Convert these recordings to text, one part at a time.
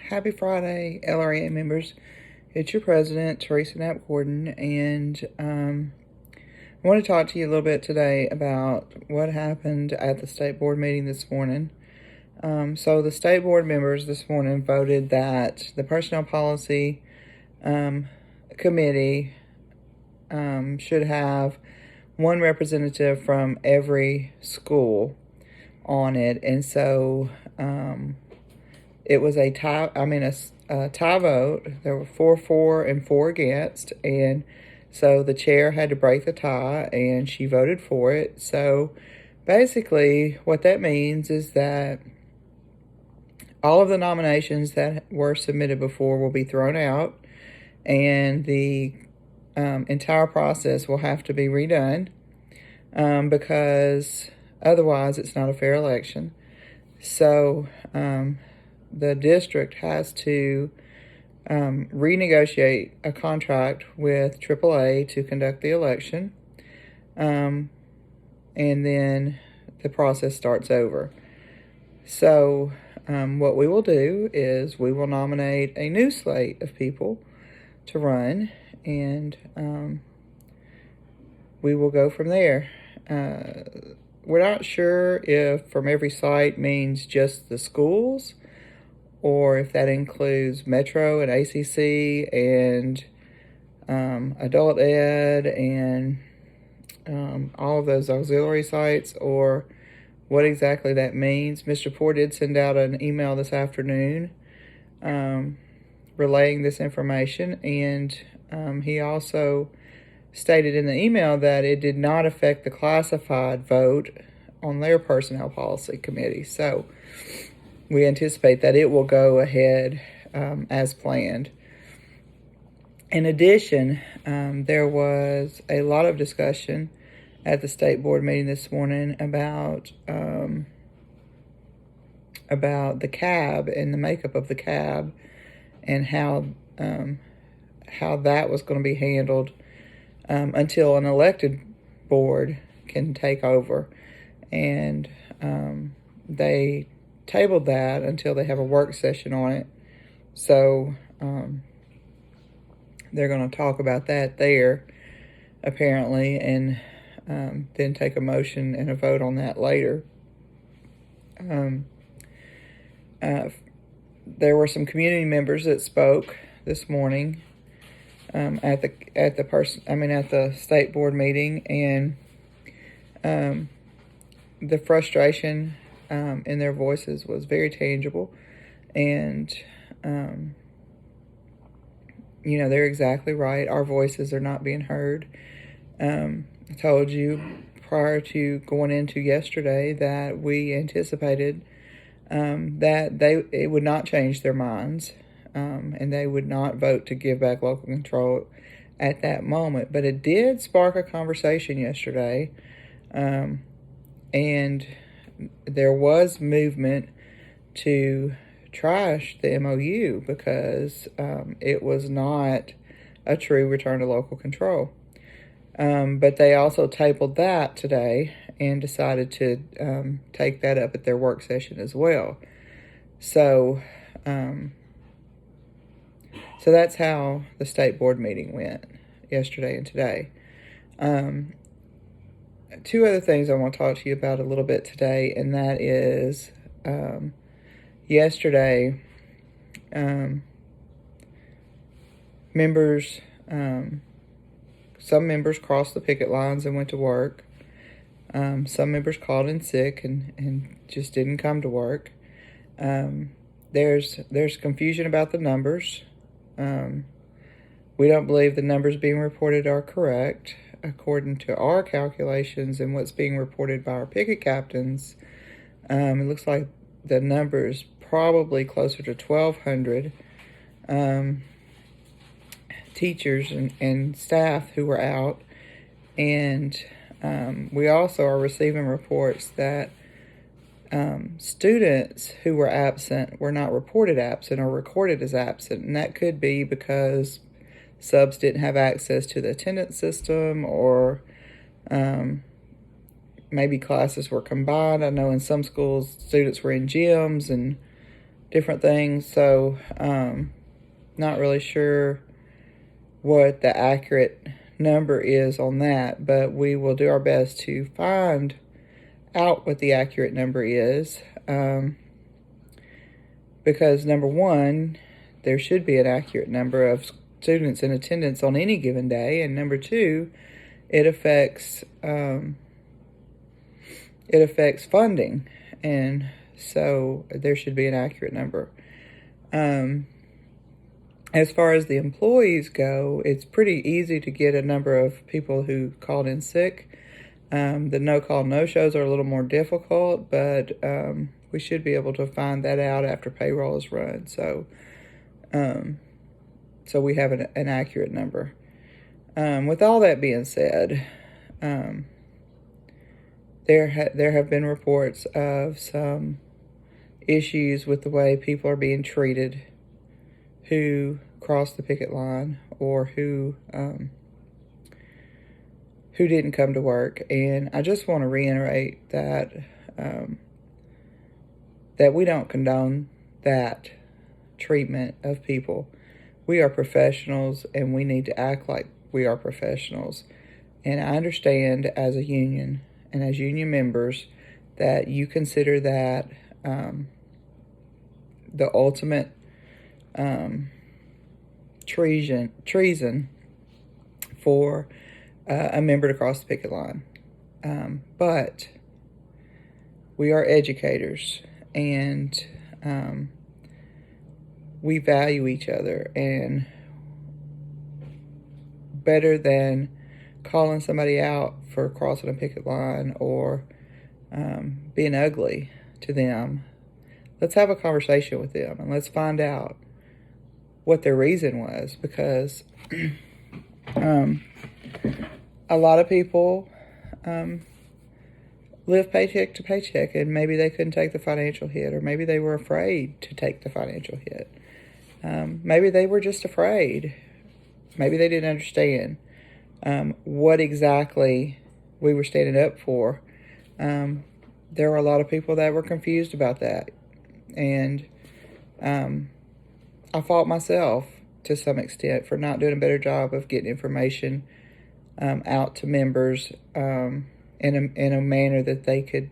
Happy Friday, LRA members. It's your president, Teresa Knapp Gordon, and I want to talk to you a little bit today about what happened at the state board meeting this morning. So the state board members this morning voted that the personnel policy committee should have one representative from every school on it, and so it was a tie. A tie vote. There were 4 for and 4 against, and so the chair had to break the tie, and she voted for it. So basically, what that means is that all of the nominations that were submitted before will be thrown out, and the entire process will have to be redone because otherwise it's not a fair election. So the district has to renegotiate a contract with AAA to conduct the election, and then the process starts over. So what we will do is we will nominate a new slate of people to run, and we will go from there. We're not sure if from every site means just the schools, or if that includes Metro and ACC and Adult Ed and all of those auxiliary sites, or what exactly that means. Mr. Poore did send out an email this afternoon relaying this information, and he also stated in the email that it did not affect the classified vote on their personnel policy committee. So we anticipate that it will go ahead as planned. In addition, there was a lot of discussion at the state board meeting this morning about the CAB and the makeup of the CAB, and how that was going to be handled until an elected board can take over. And they tabled that until they have a work session on it. So they're going to talk about that there, apparently, and then take a motion and a vote on that later. There were some community members that spoke this morning at the state board meeting, and the frustration in their voices was very tangible. And they're exactly right. Our voices are not being heard. I told you prior to going into yesterday that we anticipated that it would not change their minds, and they would not vote to give back local control at that moment. But it did spark a conversation yesterday, and there was movement to trash the MOU because it was not a true return to local control. But they also tabled that today and decided to take that up at their work session as well. So that's how the state board meeting went yesterday and today. Two other things I want to talk to you about a little bit today, and that is yesterday, some members crossed the picket lines and went to work. Some members called in sick and just didn't come to work. There's confusion about the numbers. We don't believe the numbers being reported are correct. According to our calculations and what's being reported by our picket captains, it looks like the number is probably closer to 1,200 teachers and staff who were out. And we also are receiving reports that students who were absent were not reported absent or recorded as absent. And that could be because subs didn't have access to the attendance system, or maybe classes were combined. I know in some schools students were in gyms and different things. So, not really sure what the accurate number is on that, but we will do our best to find out what the accurate number is. Because number one, there should be an accurate number of students in attendance on any given day, and number two, it affects funding, and so there should be an accurate number. As far as the employees go, it's pretty easy to get a number of people who called in sick. The no-call, no-shows are a little more difficult, but we should be able to find that out after payroll is run. So we have an accurate number. With all that being said, there have been reports of some issues with the way people are being treated who cross the picket line or who didn't come to work. And I just want to reiterate that that we don't condone that treatment of people. We are professionals, and we need to act like we are professionals. And I understand as a union and as union members that you consider that the ultimate treason for a member to cross the picket line. But we are educators, and we value each other, and better than calling somebody out for crossing a picket line or being ugly to them, let's have a conversation with them and let's find out what their reason was, because a lot of people live paycheck to paycheck, and maybe they couldn't take the financial hit, or maybe they were afraid to take the financial hit. Maybe they were just afraid. Maybe they didn't understand what exactly we were standing up for. There were a lot of people that were confused about that, and I fault myself to some extent for not doing a better job of getting information out to members in a manner that they could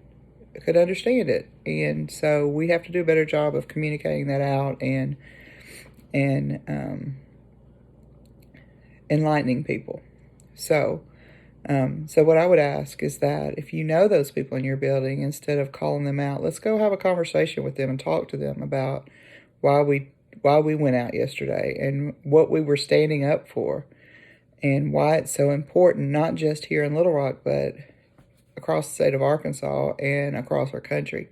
understand it. And so we have to do a better job of communicating that out and enlightening people. So what I would ask is that if you know those people in your building, instead of calling them out, let's go have a conversation with them and talk to them about why we went out yesterday and what we were standing up for, and why it's so important, not just here in Little Rock, but across the state of Arkansas and across our country,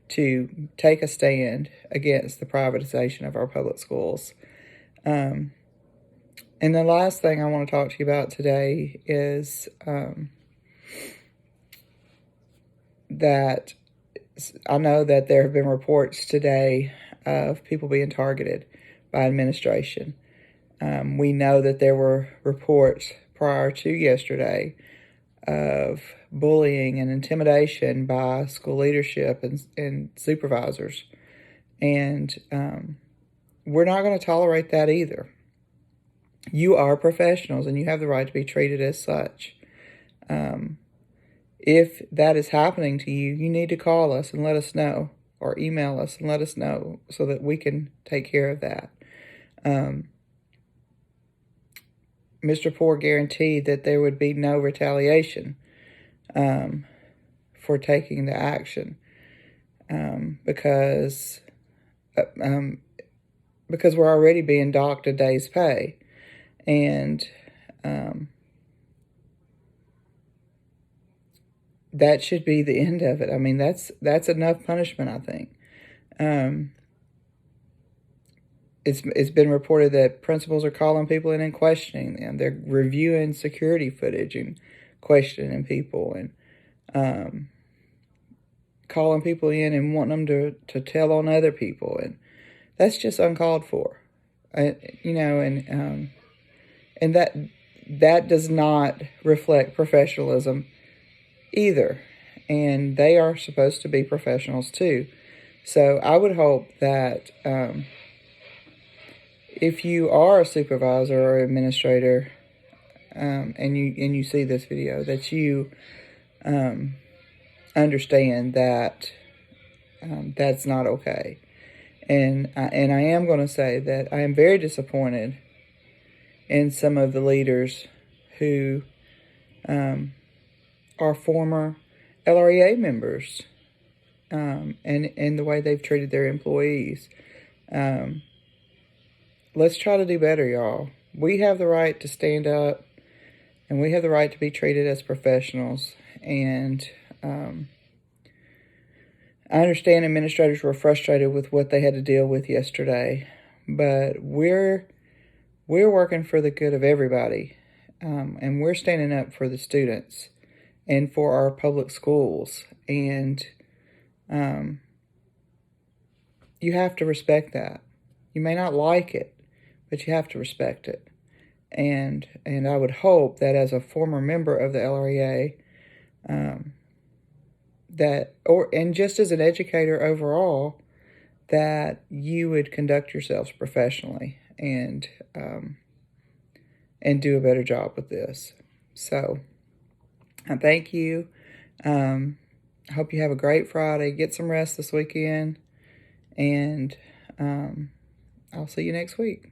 to take a stand against the privatization of our public schools. And the last thing I want to talk to you about today is that I know that there have been reports today of people being targeted by administration. We know that there were reports prior to yesterday of bullying and intimidation by school leadership and supervisors. And we're not going to tolerate that either. You are professionals, and you have the right to be treated as such. If that is happening to you, you need to call us and let us know, or email us and let us know, so that we can take care of that. Mr. Poore guaranteed that there would be no retaliation for taking the action because we're already being docked a day's pay. And that should be the end of it. I mean, that's enough punishment, I think. It's been reported that principals are calling people in and questioning them. They're reviewing security footage and questioning people, and calling people in and wanting them to tell on other people, and that's just uncalled for. And that does not reflect professionalism either. And they are supposed to be professionals too. So I would hope that if you are a supervisor or administrator, and you see this video, that you understand that that's not okay. And I am going to say that I am very disappointed in some of the leaders who are former LREA members, and the way they've treated their employees. Let's try to do better, y'all. We have the right to stand up, and we have the right to be treated as professionals. And I understand administrators were frustrated with what they had to deal with yesterday, but we're working for the good of everybody, and we're standing up for the students and for our public schools. And you have to respect that. You may not like it, but you have to respect it. And I would hope that as a former member of the LREA, and just as an educator overall, that you would conduct yourselves professionally and do a better job with this. So I thank you. I hope you have a great Friday. Get some rest this weekend, and I'll see you next week.